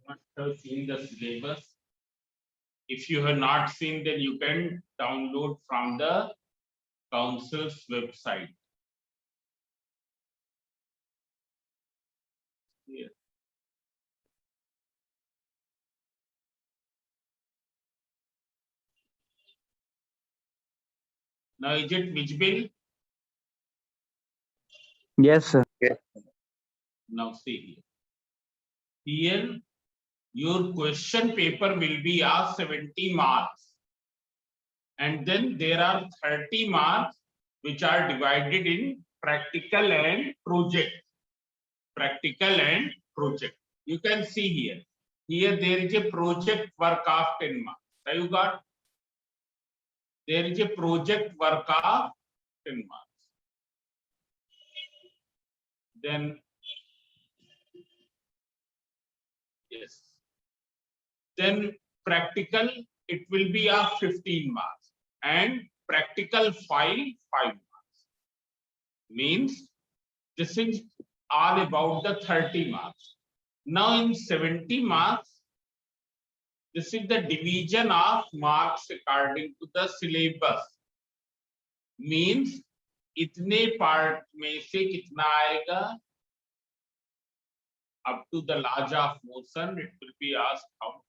must have seen the syllabus. If you have not seen, then you can download from the council's website. Here. Now is it visible? Yes, sir. Now see here. Here your question paper will be of 70 marks. And then there are 30 marks which are divided in practical and project. Practical and project. You can see here. Here there is a project work of 10 marks. So you got? There is a project work of 10 marks. Then yes. Then practical, it will be of 15 marks. And practical 5 marks. Means this is all about the 30 marks. Now in 70 marks, this is the division of marks according to the syllabus. Means इतने part में से कितना आएगा? Up to the laws of motion, it will be asked how.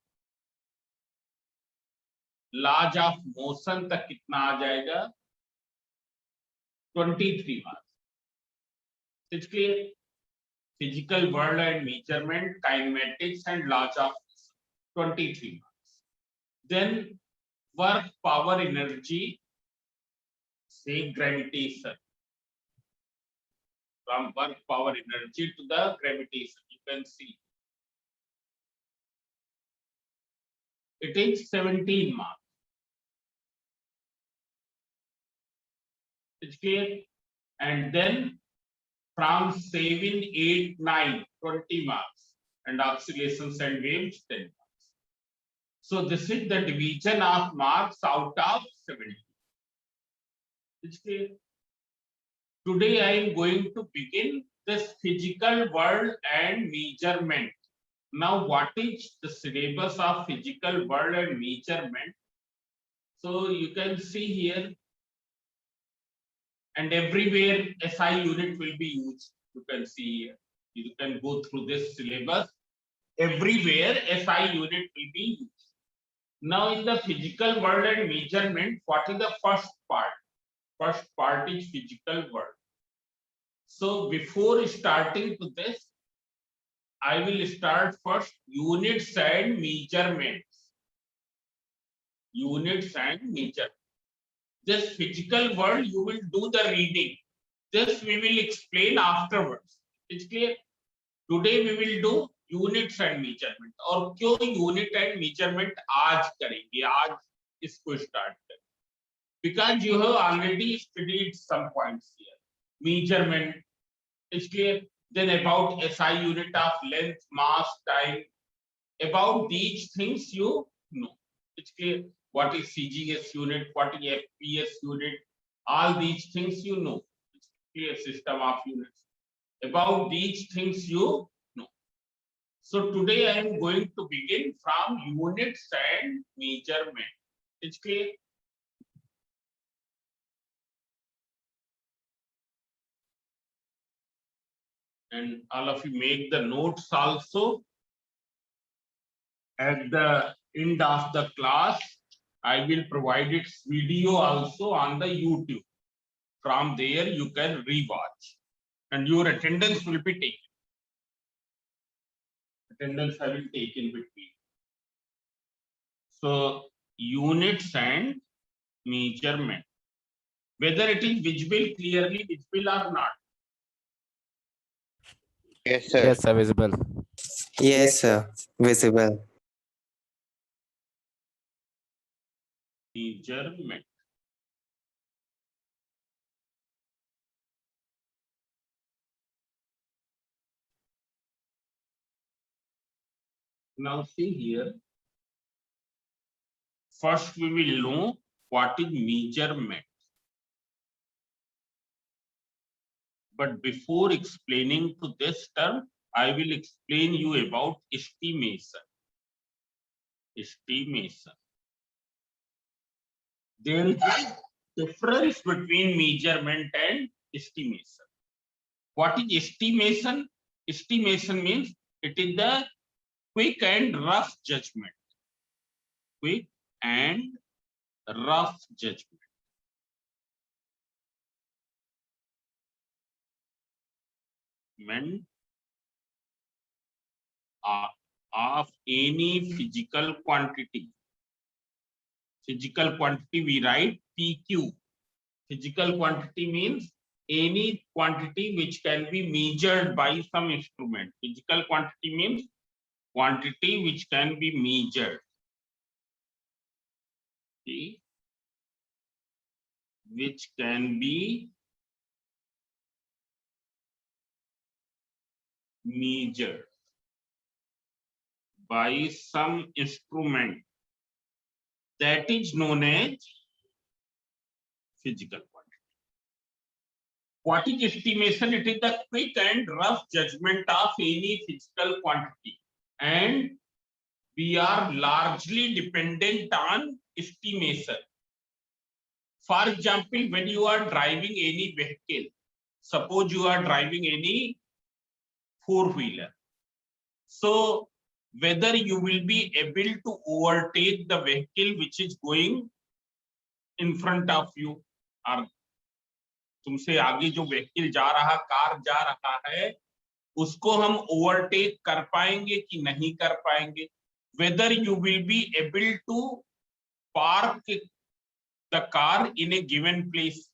Laws of motion तक कितना आ जाएगा? 23 marks. It's clear? Physical world and measurement, kinematics and laws of motion, 23 marks. Then work, power, energy, say gravitation. From work, power, energy to the gravitation, you can see. It is 17 marks. It's clear? And then from 7, 8, 9, 20 marks. And oscillations and waves, 10 marks. So this is the division of marks out of 70. It's clear? Today I am going to begin this physical world and measurement. Now what is the syllabus of physical world and measurement? So you can see here, and everywhere SI unit will be used. You can see here. You can go through this syllabus. Everywhere SI unit will be used. Now in the physical world and measurement, what is the first part? First part is physical world. So before starting to this, I will start first units and measurements. Units and measurements. This physical world, you will do the reading. This we will explain afterwards. It's clear? Today we will do units and measurement. और क्यों unit and measurement आज करेंगे? आज इसको start करें. Because you have already studied some points here. Measurement is clear. Then about SI unit of length, mass, time. About these things you know. It's clear. What is CGS unit? What is FPS unit? All these things you know. It's clear system of units. About these things you know. So today I am going to begin from units and measurement. It's clear. And all of you make the notes also. At the end of the class, I will provide its video also on the YouTube. From there, you can rewatch. And your attendance will be taken. Attendance I will take in between. So, units and measurement. Whether it is visible, clearly visible or not. Yes, sir. Yes, sir. Visible. Yes, sir. Visible. Measurement. Now see here. First we will know what is measurement. But before explaining to this term, I will explain you about estimation. estimation. There is a difference between measurement and estimation. What is estimation? Estimation means it is the quick and rough judgment. Quick and rough judgment. Of any physical quantity. Physical quantity we write PQ. Physical quantity means any quantity which can be measured by some instrument. Physical quantity means quantity which can be measured. See? Which can be measured by some instrument, that is known as physical quantity. What is estimation? It is the quick and rough judgment of any physical quantity, and we are largely dependent on estimation. For example, when you are driving any vehicle, suppose you are driving any four-wheeler, so whether you will be able to overtake the vehicle which is going in front of you, or तुमसे आगे जो vehicle जा रहा, car जा रहा है, उसको हम ओवरटेक कर पाएंगे कि नहीं कर पाएंगे. Whether you will be able to park the car in a given place,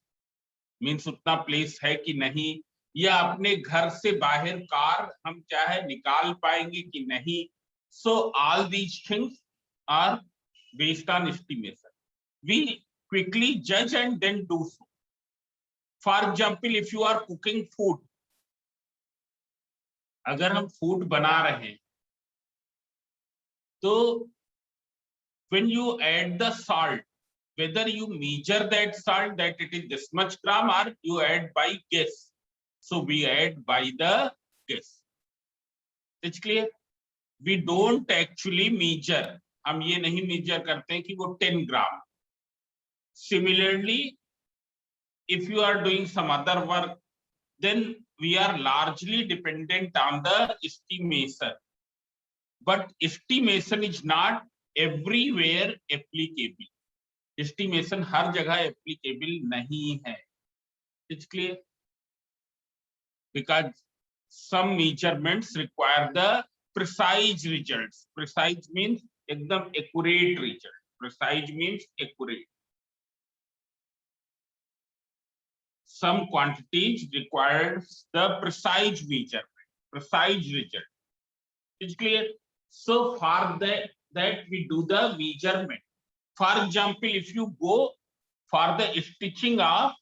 means उतना प्लेस है कि नहीं, या अपने घर से बाहर कार हम चाहे निकाल पाएंगे कि नहीं. So all these things are based on estimation. We quickly judge and then do so. For example, if you are cooking food, अगर हम food बना रहे हैं, तो when you add the salt, whether you measure that salt that it is this much gram or you add by guess. So we add by the guess. It's clear? We don't actually measure. हम ये नहीं measure करते हैं कि वो 10 gram. Similarly, if you are doing some other work, then we are largely dependent on the estimation. But estimation is not everywhere applicable. Estimation हर जगह applicable नहीं है. It's clear? Because some measurements require the precise results. Precise means एकदम accurate result. Precise means accurate. Some quantities requires the precise measurement, precise result. It's clear? So for that we do the measurement. For example, if you go for the stitching of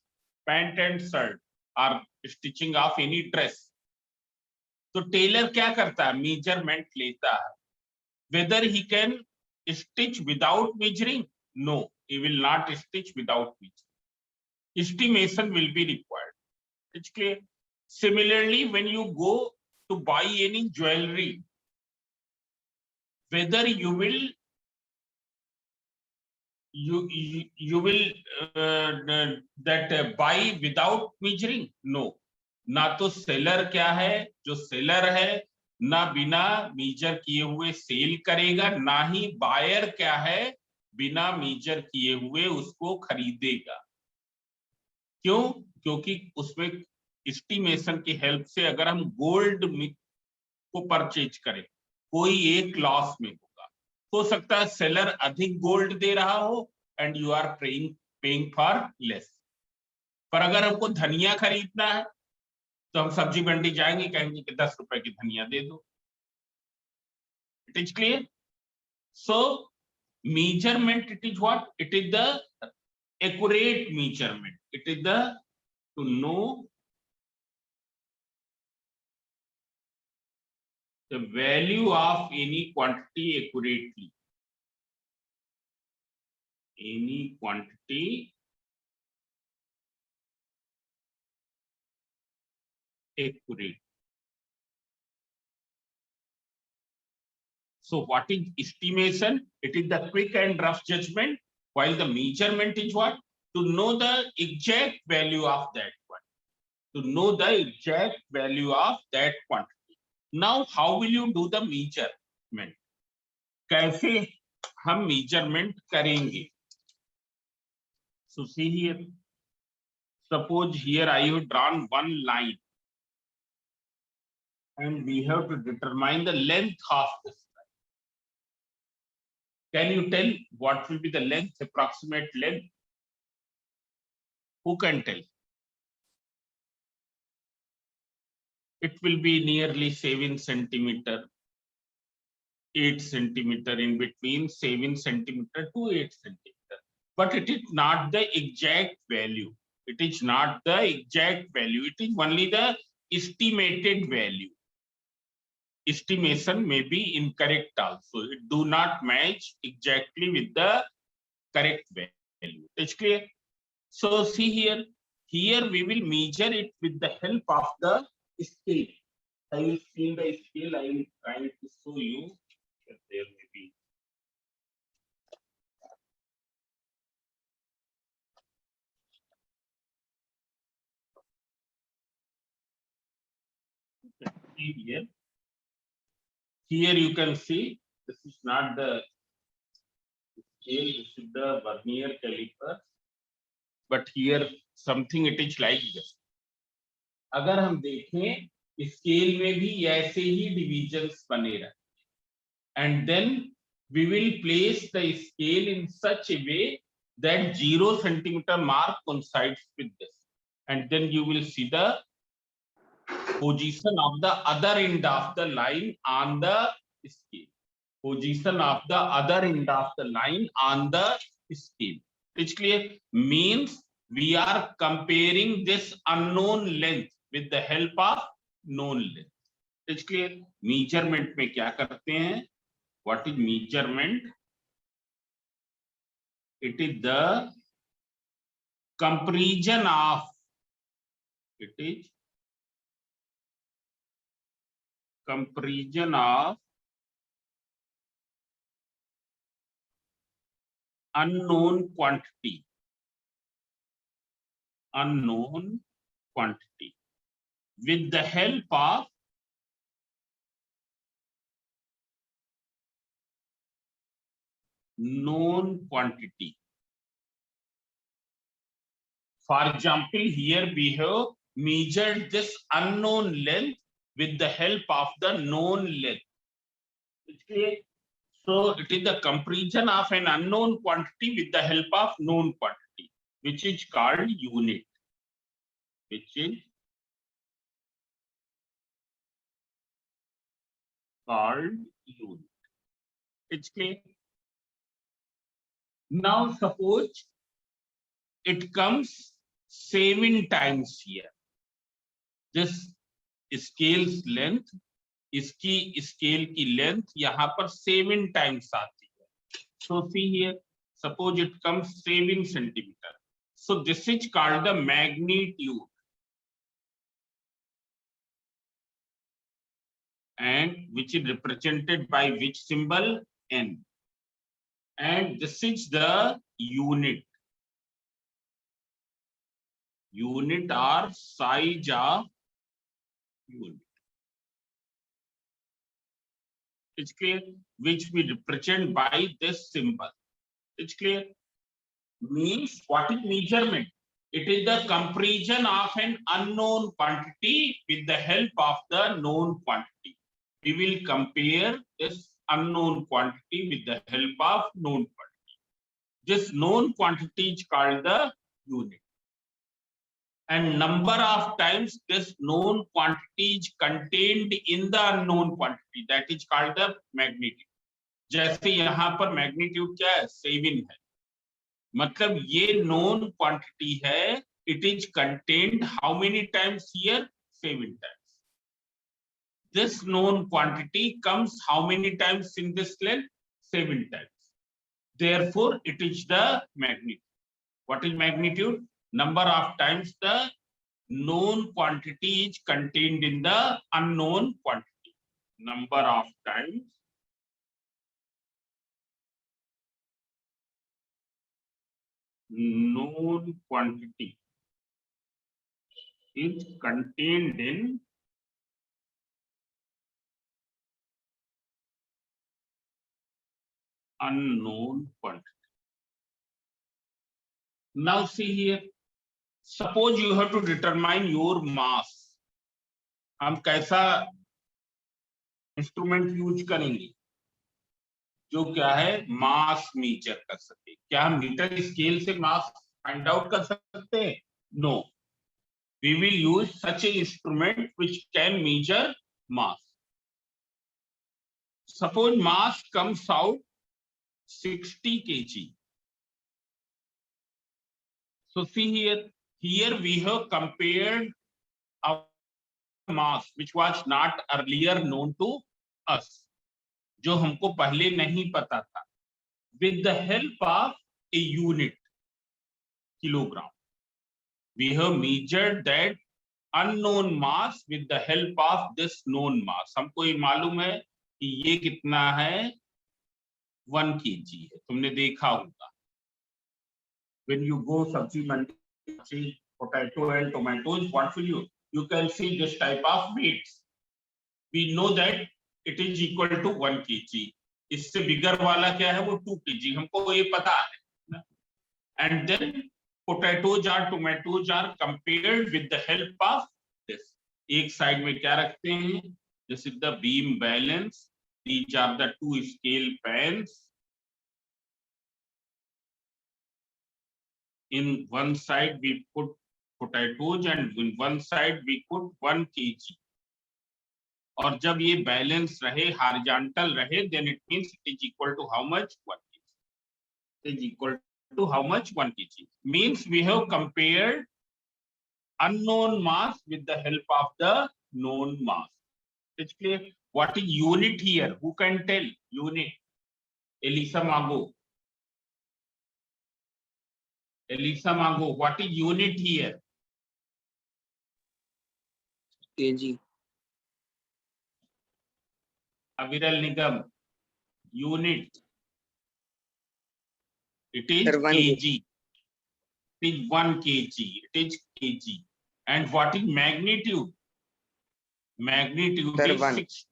pant and shirt or stitching of any dress, तो Taylor क्या करता है? Measurement लेता है. Whether he can stitch without measuring? No, he will not stitch without measuring. Estimation will be required. It's clear? Similarly, when you go to buy any jewelry, whether you will buy without measuring? No. ना तो seller क्या है, जो seller है ना बिना measure किए हुए सेल करेगा, ना ही बायर क्या है बिना मीजर किए हुए उसको खरीदेगा. क्यों? क्योंकि उसमें एस्टिमेशन की हेल्प से अगर हम गोल्ड को परचेज करें, कोई एक लॉस में होगा. हो सकता है सेलर अधिक गोल्ड दे रहा हो and you are paying for less. पर अगर हमको धनिया खरीदना है तो हम सब्जी मंडी जाएंगे, कहेंगे कि 10 रुपए की धनिया दे दो. It is clear? So measurement, it is what? It is the accurate measurement. It is the to know the value of any quantity accurately. Any quantity accurate. So what is estimation? It is the quick and rough judgment, while the measurement is what? To know the exact value of that one. To know the exact value of that quantity. Now, how will you do the measurement? कैसे हम measurement करेंगे? So see here. Suppose here I have drawn one line, and we have to determine the length of this line. Can you tell what will be the length, approximate length? Who can tell? It will be nearly 7 centimeter, 8 centimeter, in between 7 centimeter to 8 centimeter. But it is not the exact value. It is not the exact value. It is only the estimated value. Estimation may be incorrect also. It do not match exactly with the correct value. It's clear? So see here. Here we will measure it with the help of the scale. I will fill the scale. I will try to show you that there may be. See here. Here you can see this is not the scale. This is the vernier caliper. But here something it is like this. अगर हम देखें scale में भी ऐसे ही divisions बने रहते, and then we will place the scale in such a way that 0 centimeter mark coincides with this, and then you will see the position of the other end of the line on the scale. Position of the other end of the line on the scale. It's clear? Means we are comparing this unknown length with the help of known length. It's clear? Measurement में क्या करते हैं? What is measurement? It is the comparison of. It is comparison of unknown quantity. Unknown quantity with the help of known quantity. For example, here we have measured this unknown length with the help of the known length. Okay. So it is the comparison of an unknown quantity with the help of known quantity, which is called unit. Which is called unit. It's clear. Now suppose it comes 7 times here. This scale's length, इसकी scale की length यहाँ पर 7 times आती है. So see here, suppose it comes 7 centimeter. So this is called the magnitude. And which is represented by which symbol? N. And this is the unit. Unit or size of unit. It's clear? Which we represent by this symbol. It's clear? Means what is measurement? It is the comparison of an unknown quantity with the help of the known quantity. We will compare this unknown quantity with the help of known quantity. This known quantity is called the unit. And number of times this known quantity is contained in the unknown quantity, that is called the magnitude. जैसे यहाँ पर magnitude क्या है? 7 है. मतलब ये known quantity है. It is contained how many times here? 7 times. This known quantity comes how many times in this length? 7 times. Therefore, it is the magnitude. What is magnitude? Number of times the known quantity is contained in the unknown quantity. Number of times known quantity is contained in unknown quantity. Now see here, suppose you have to determine your mass. हम कैसा instrument use करेंगे जो क्या है मास measure कर सके? क्या हम मीटर स्केल से मास फाइंड आउट कर सकते हैं? No, we will use such a instrument which can measure mass. Suppose mass comes out 60 kg. So see here we have compared our mass which was not earlier known to us, जो हमको पहले नहीं पता था, with the help of a unit, kilogram. We have measured that unknown mass with the help of this known mass. हमको ये मालूम है कि ये कितना है, 1 kg है. तुमने देखा होगा when you go sabzi mandi, see potato and tomatoes, what will you can see this type of weights. We know that it is equal to 1 kg. इससे बिगर वाला क्या है, वो 2 kg, हमको ये पता है. And then potatoes or tomatoes are compared with the help of this. एक साइड में क्या रखते हैं, this is the beam balance, these are the two scale pans. In one side we put potatoes and in one side we put 1 kg. और जब ये balance रहे, horizontal रहे, then it means it is equal to how much? 1 kg. It is equal to how much? 1 kg. Means we have compared unknown mass with the help of the known mass. It's clear. What is unit here? Who can tell? Unit. Elisa Mago. Elisa Mago, what is unit here? kg. Aviral Nigam, unit. It is Sir, 1 kg. It is 1 kg. It is kg. And what is magnitude? Magnitude Sir, is 1. 60.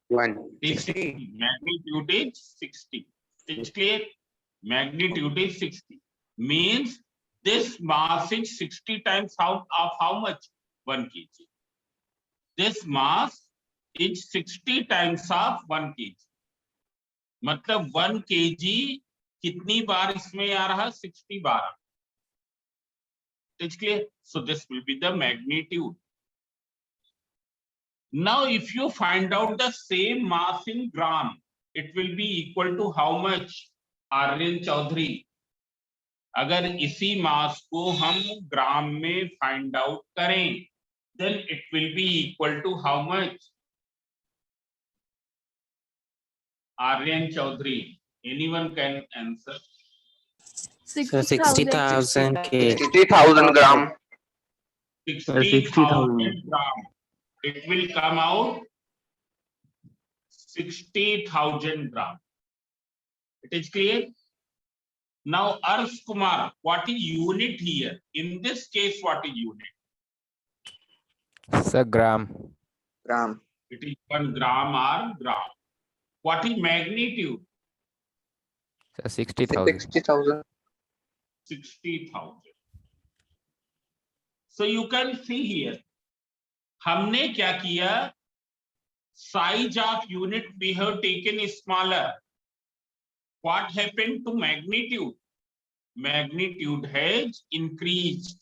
1. Is 60. Magnitude is 60. It's clear? Magnitude is 60. Means this mass is 60 times out of how much? 1 kg. This mass is 60 times of 1 kg. मतलब 1 kg कितनी बार इसमें आ रहा? 60 बार. It's clear? So this will be the magnitude. Now if you find out the same mass in gram, it will be equal to how much? Aryan Chaudhary. अगर इसी मास को हम ग्राम में find out करें, then it will be equal to how much? Aryan Chaudhary. Anyone can answer? So 60,000 kg. 60,000 gram. 60,000 gram. It will come out 60,000 gram. It is clear? Now, Arsh Kumar, what is unit here? In this case, what is unit? Sir, gram. Gram. It is 1 gram or gram. What is magnitude? Sir, 60,000. 60,000. 60,000. So you can see here, हमने क्या किया? Size of unit we have taken smaller. What happened to magnitude? Magnitude has increased.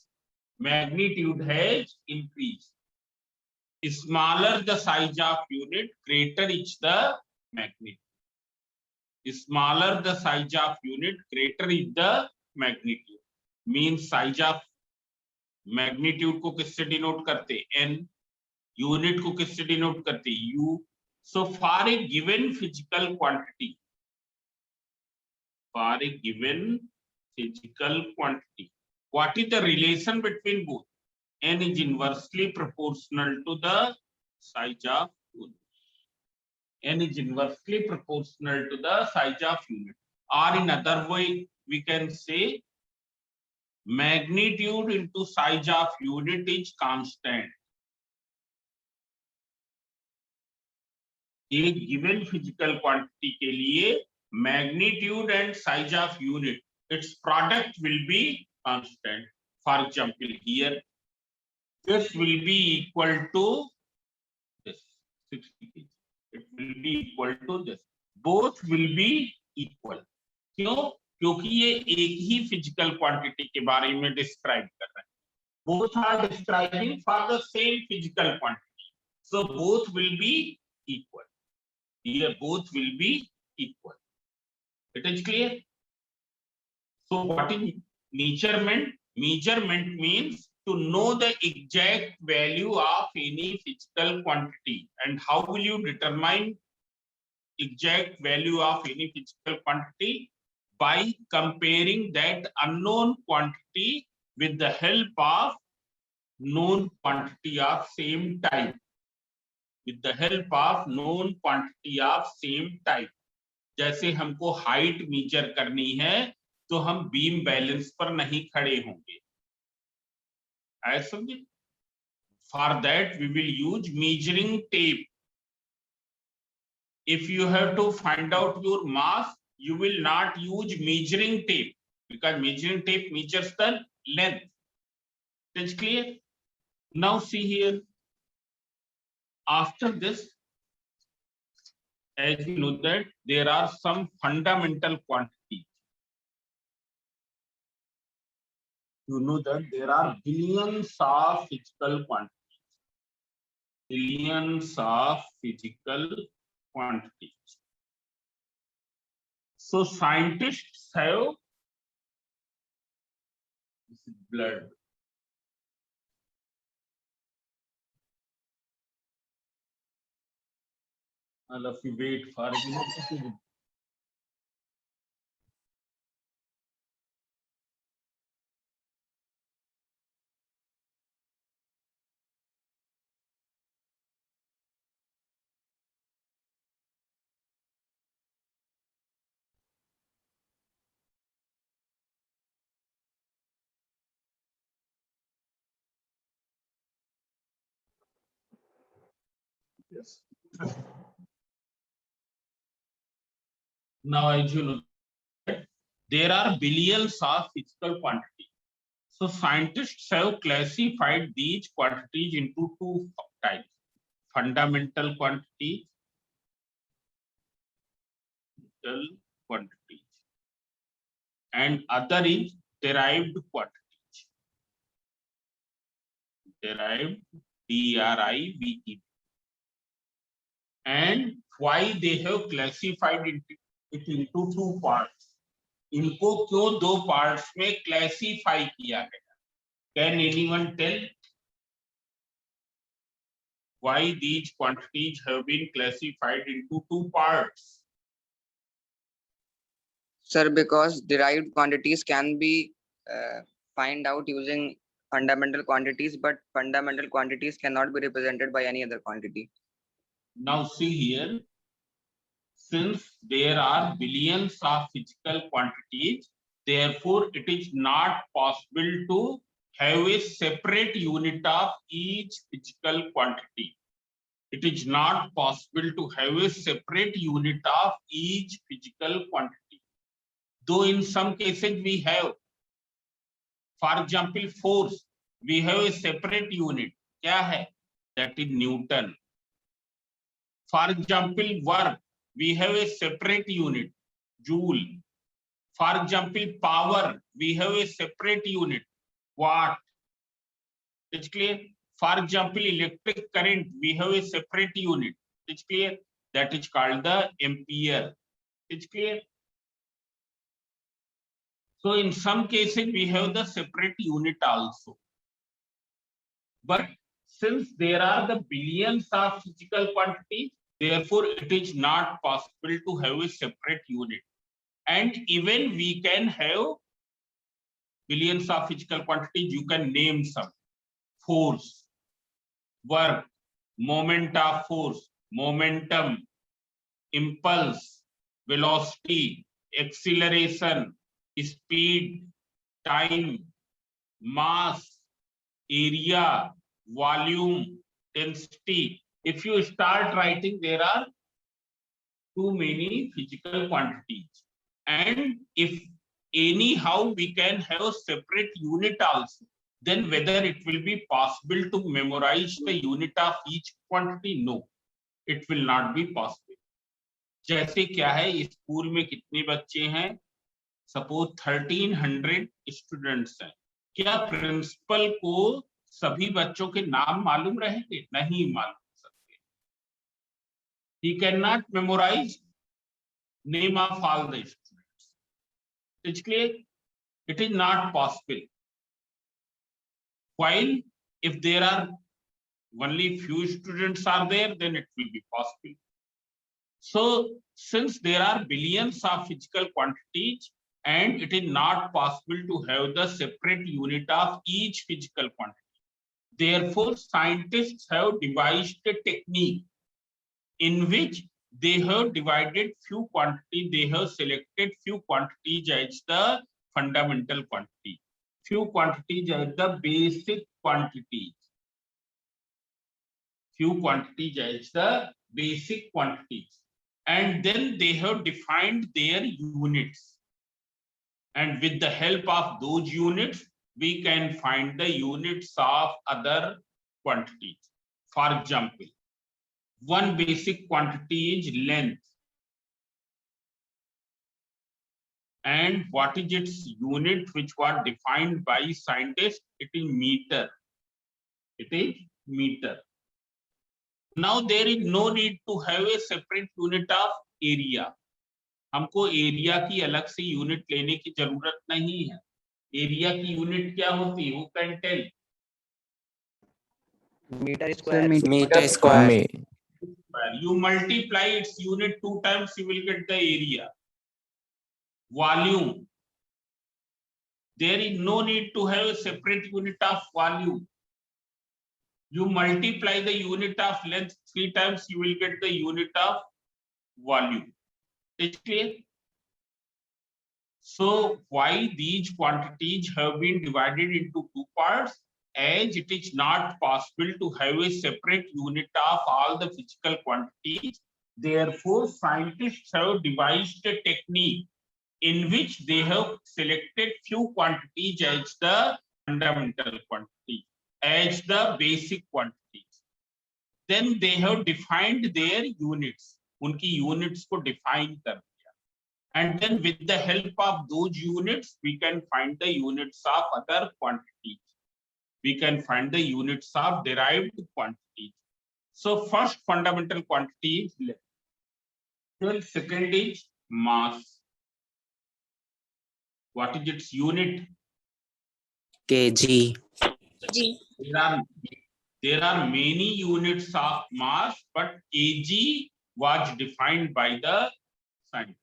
Magnitude has increased. Smaller the size of unit, greater is the magnitude. Smaller the size of unit, greater is the magnitude. Means size of magnitude को किससे denote करते? n. Unit को किससे denote करते? u. So for a given physical quantity, for a given physical quantity, what is the relation between both? N is inversely proportional to the size of unit. N is inversely proportional to the size of unit. Or in other way, we can say magnitude into size of unit is constant. एक given physical quantity के लिए magnitude and size of unit, its product will be constant. For example, here this will be equal to this 60 kg. It will be equal to this. Both will be equal. क्यों? क्योंकि ये एक ही physical quantity के बारे में describe कर रहे हैं. Both are describing for the same physical quantity. So both will be equal. Here both will be equal. It is clear? So what is measurement? Measurement means to know the exact value of any physical quantity. And how will you determine exact value of any physical quantity? By comparing that unknown quantity with the help of known quantity of same type. With the help of known quantity of same type. जैसे हमको height measure करनी है तो हम beam balance पर नहीं खड़े होंगे. ऐसा समझे? For that we will use measuring tape. If you have to find out your mass, you will not use measuring tape because measuring tape measures the length. It is clear? Now see here. After this, as we know that there are some fundamental quantities. You know that there are billions of physical quantities. Billions of physical quantities. So scientists have this is blood. I'll have to wait for a minute. Yes. Now, as you know, there are billions of physical quantities. So scientists have classified these quantities into two types: fundamental quantities, and other is derived quantities. Derived, D-R-I-V-E. And why they have classified it into two parts? इनको क्यों दो parts में classify किया गया? Can anyone tell why these quantities have been classified into two parts? Sir, because derived quantities can be find out using fundamental quantities, but fundamental quantities cannot be represented by any other quantity. Now see here, since there are billions of physical quantities, therefore it is not possible to have a separate unit of each physical quantity. It is not possible to have a separate unit of each physical quantity. Though in some cases we have, for example, force, we have a separate unit. क्या है? That is Newton. For example, work, we have a separate unit, joule. For example, power, we have a separate unit, watt. It's clear? For example, electric current, we have a separate unit. It's clear? That is called the ampere. It's clear? So in some cases, we have the separate unit also. But since there are the billions of physical quantities, therefore it is not possible to have a separate unit. And even we can have billions of physical quantities, you can name some: force, work, moment of force, momentum, impulse, velocity, acceleration, speed, time, mass, area, volume, density. If you start writing, there are too many physical quantities. And if anyhow we can have a separate unit also, then whether it will be possible to memorize the unit of each quantity? No, it will not be possible. जैसे क्या है, school में कितने बच्चे हैं? Suppose 1300 students हैं. क्या principal को सभी बच्चों के नाम मालूम रहेंगे? नहीं मालूम सकते. He cannot memorize name of all the students. It's clear? It is not possible. While if there are only few students are there, then it will be possible. So since there are billions of physical quantities and it is not possible to have the separate unit of each physical quantity, therefore scientists have devised a technique in which they have divided few quantities, they have selected few quantities as the fundamental quantity, few quantities as the basic quantities, few quantities as the basic quantities, and then they have defined their units, and with the help of those units we can find the units of other quantities. For example, one basic quantity is length, and what is its unit which was defined by scientists? It is meter. It is meter. Now there is no need to have a separate unit of area. हमको area की अलग से unit लेने की जरूरत नहीं है. Area की यूनिट क्या होती है? Who can tell? Meter square. Meter square. You multiply its unit 2 times, you will get the area. Volume. There is no need to have a separate unit of volume. You multiply the unit of length 3 times, you will get the unit of volume. It's clear? So why these quantities have been divided into 2 parts? As it is not possible to have a separate unit of all the physical quantities, therefore scientists have devised a technique in which they have selected few quantities as the fundamental quantity, as the basic quantities. Then they have defined their units. उनकी units को define कर दिया. And then with the help of those units, we can find the units of other quantities. We can find the units of derived quantities. So first fundamental quantity is length. Then second is mass. What is its unit? kg. There are many units of mass, but kg was defined by the scientist.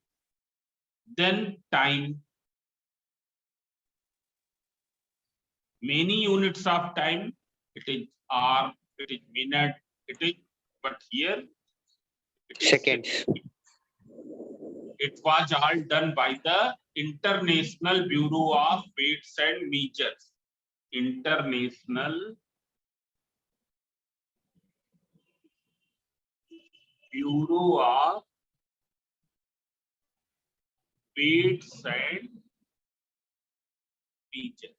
Then time. Many units of time. It is hour, it is minute, it is, but here it is Seconds. It was all done by the International Bureau of Weights and Measures. International Bureau of Weights and Measures.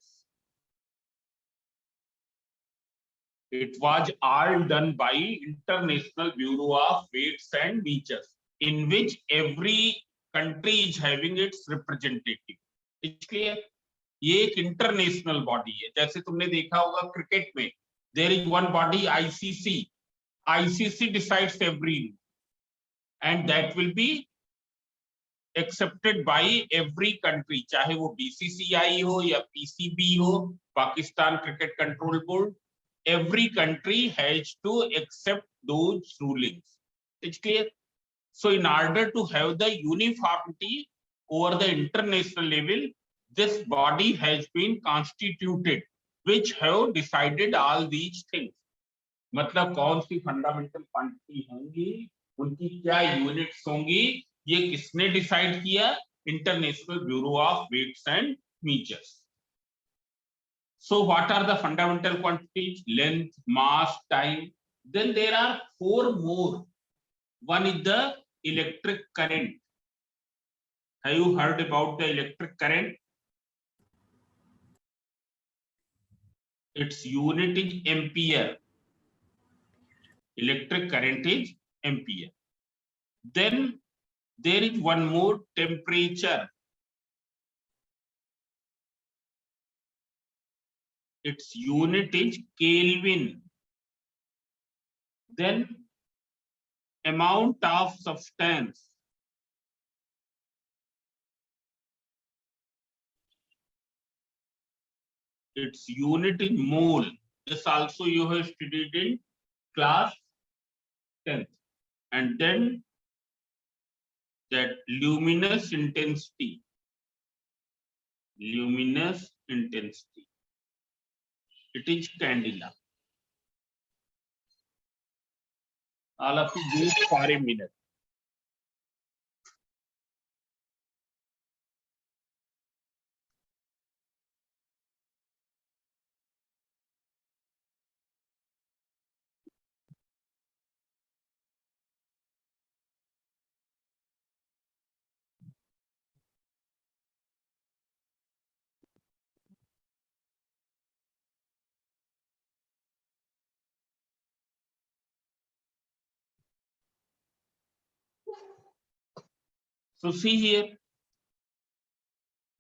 It was all done by International Bureau of Weights and Measures, in which every country is having its representative. It's clear? ये एक international body है. जैसे तुमने देखा होगा cricket में, there is one body ICC. ICC decides every rule, and that will be accepted by every country, चाहे वो BCCI हो या PCB हो, Pakistan cricket control board. Every country has to accept those rulings. It's clear? So in order to have the uniformity over the international level, this body has been constituted, which have decided all these things. मतलब कौन सी fundamental quantity होंगी, उनकी क्या units होंगी, ये किसने decide किया? International bureau of weights and measures. So what are the fundamental quantities? Length, mass, time. Then there are 4 more. One is the electric current. Have you heard about the electric current? Its unit is ampere. Electric current is ampere. Then there is one more, temperature. Its unit is Kelvin. Then amount of substance. Its unit is mole. This also you have studied in class 10th. And then that luminous intensity. Luminous intensity. It is candela. All of you wait for a minute. So see here,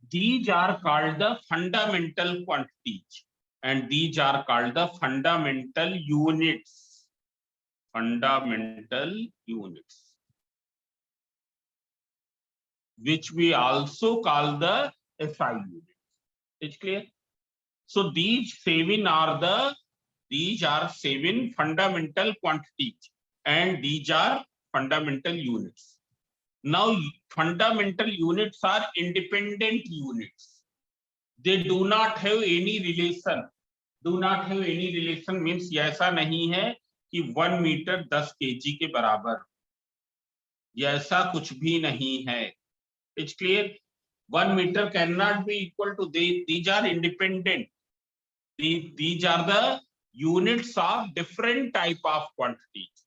these are called the fundamental quantities, and these are called the fundamental units. Fundamental units, which we also call the SI units. It's clear? So these 7 are 7 fundamental quantities, and these are fundamental units. Now, fundamental units are independent units. They do not have any relation. Do not have any relation means ऐसा नहीं है कि 1 metre 10 kg के बराबर. ऐसा कुछ भी नहीं है. It's clear? 1 meter cannot be equal to these are independent. These are the units of different type of quantities.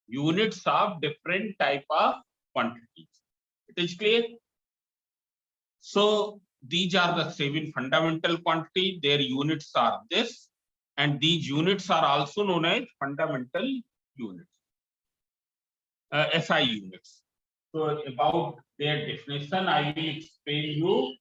Units of different type of quantities. It is clear? So these are the 7 fundamental quantities. Their units are this, and these units are also known as fundamental units, SI units. So about their definition, I will explain you